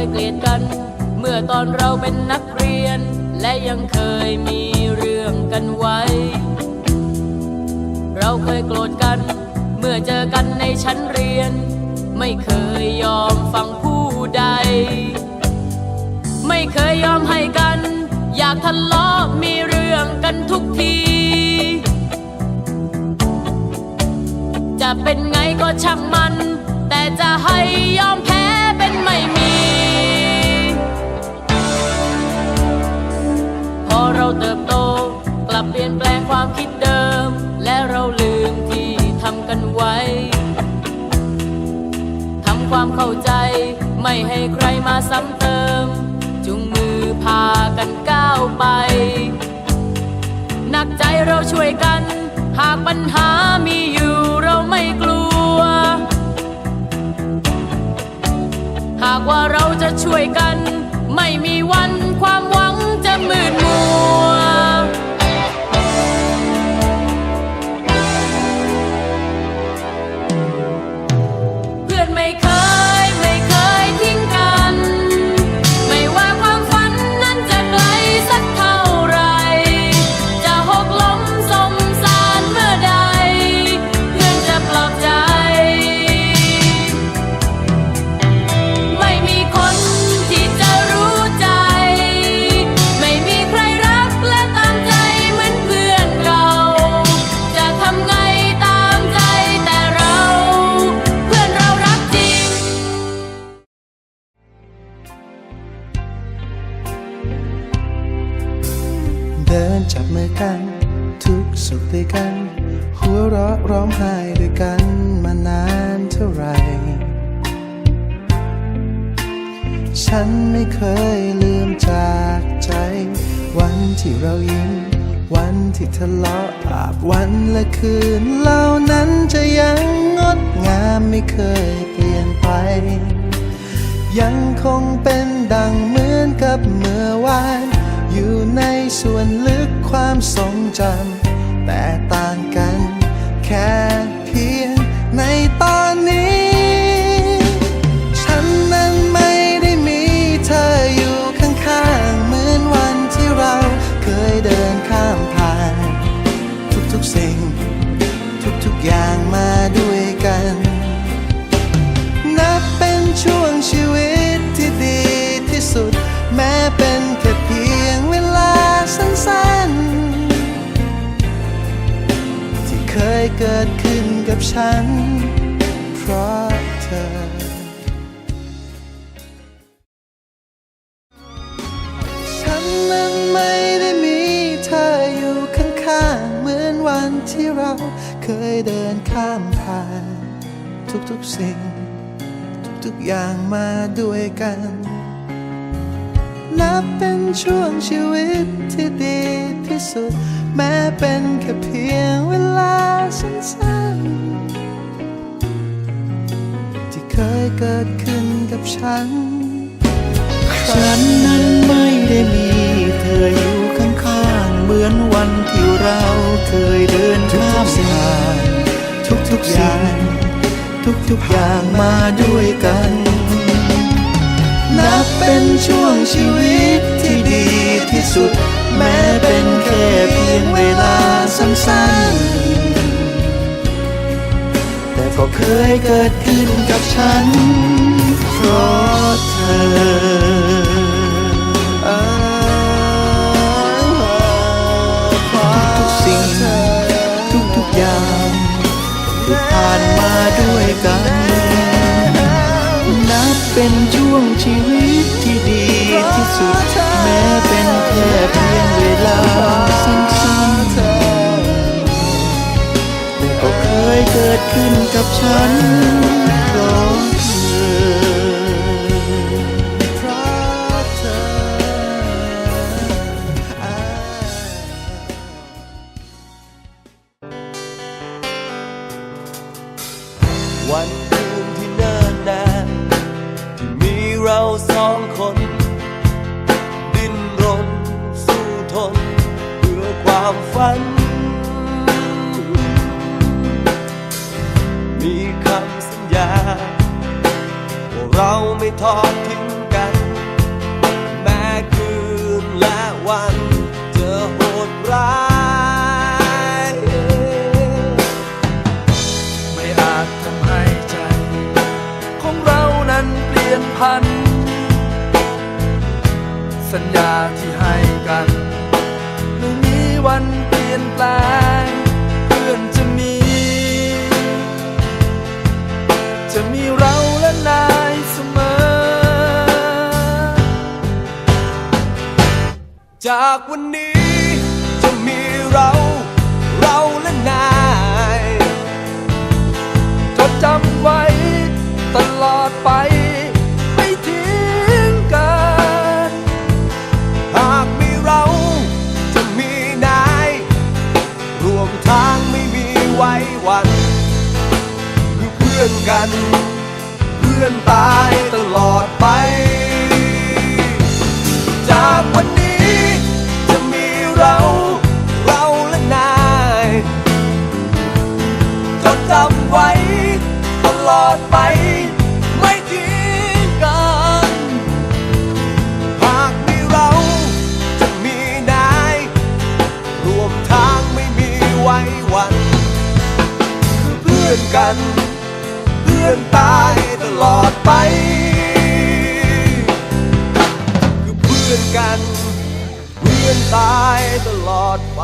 ยเกลียดกันเมื่อตอนเราเป็นนักเรียนและยังเคยมีเรื่องกันไว้เราเคยโกรธกันเมื่อเจอกันในชั้นเรียนไม่เคยยอมฟังผู้ใดไม่เคยยอมให้กันอยากทะเลาะมีเรื่องกันทุกทีจะเป็นไงก็ช่างมันแต่จะให้ยอมแพ้เป็นไม่มีพอเราเติบโตกลับเปลี่ยนแปลงความคิดเดิมและเราลืมที่ทำกันไว้ทำความเข้าใจไม่ให้ใครมาซ้ำเติมจุงมือพากันก้าวไปหนักใจเราช่วยกันหากปัญหามีอยู่เราไม่กลัวหากว่าเราจะช่วยกันไม่มีวันความหวังจะมืดมัวเพื่อนไม่เคยทิ้งกันไม่ว่าความฝันนั้นจะไกลสักเท่าไรจะหกล้มสมสารเมื่อใดเพื่อนจะปลอบใจไม่มีคนที่จะรู้ใจไม่มีใครรักและตามใจเหมือนเพื่อนเราจะทำไงตามใจแต่เราเพื่อนเรารักจริงเดินจับมือกันทุกสุขด้วยกันหัวเราะร้องไห้ด้วยกันมานานเท่าไหร่ฉันไม่เคยลืมจากใจวันที่เรายิ้มวันที่ทะเลาะภาพวันและคืนเหล่านั้นจะยังงดงามไม่เคยเปลี่ยนไปยังคงเป็นดังเหมือนกับเมื่อวานอยู่ในส่วนลึกความทรงจำแต่ต่างกันแค่เพียงในตอนนี้ฉันนั้นไม่ได้มีเธออยู่ข้างๆเหมือนวันที่เราเคยเดินข้ามผ่านทุกๆสิ่งทุกๆอย่างมาด้วยกันนับเป็นช่วงชีวิตที่ดีที่สุดแม้เป็นแค่เพียงเวลาสั้นๆที่เคยเกิดขึ้นกับฉันเพราะเธอฉันนั้นไม่ได้มีเธออยู่ข้างๆเหมือนวันที่เราเคยเดินข้ามผ่านทุกๆสิ่งทุกๆอย่างมาด้วยกันนับเป็นช่วงชีวิตที่ดีที่สุดแม้เป็นแค่เพียงเวลาสั้นๆที่เคยเกิดขึ้นกับฉันนั้นไม่ได้มีเธออยู่ข้างๆเหมือนวันที่เราเคยเดินข้ามผ่านทุกๆอย่างทุกๆอย่างมาด้วยกันนับเป็นช่วงชีวิตที่ดีที่สุดแม้เป็นแค่เพียงเวลาสั้นๆแต่ก็เคยเกิดขึ้นกับฉันเพราะเธอทุกๆสิ่งทุกๆอย่างที่ผ่านมาด้วยกันนับเป็นช่วงชีวิตที่ดีที่สุดแม้เป็นแค่เพียงเวลาสั้นๆแต่ก็เคยเกิดขึ้นกับฉันเพราะเธอวันคืนที่เนิ่นนานที่มีเราสองคนดิ้นรนสู้ทนเพื่อความฝันมีคำสัญญาว่าเราไม่ทอดทิ้งกัน พันธ์สัญญาที่ให้กันไม่มีวันเปลี่ยนแปลงเพื่อนจะมีเราและนายเสมอ จากวันนี้จะมีเราและนายจดจำไว้ตลอดไปไม่ทิ้งกัน หากมีเราจะมีนายรวมทางไม่มีไว้วันคือเพื่อนกันเพื่อนตายตลอดไปจากวันนี้จะมีเราและนายจดจำไว้ตลอดไปไม่ทิ้งกันหากมีเราจะมีนายรวมทางไม่มีไว้วันคือเพื่อนกันเพื่อนตายตลอดไปคือเพื่อนกันเพื่อนตายตลอดไป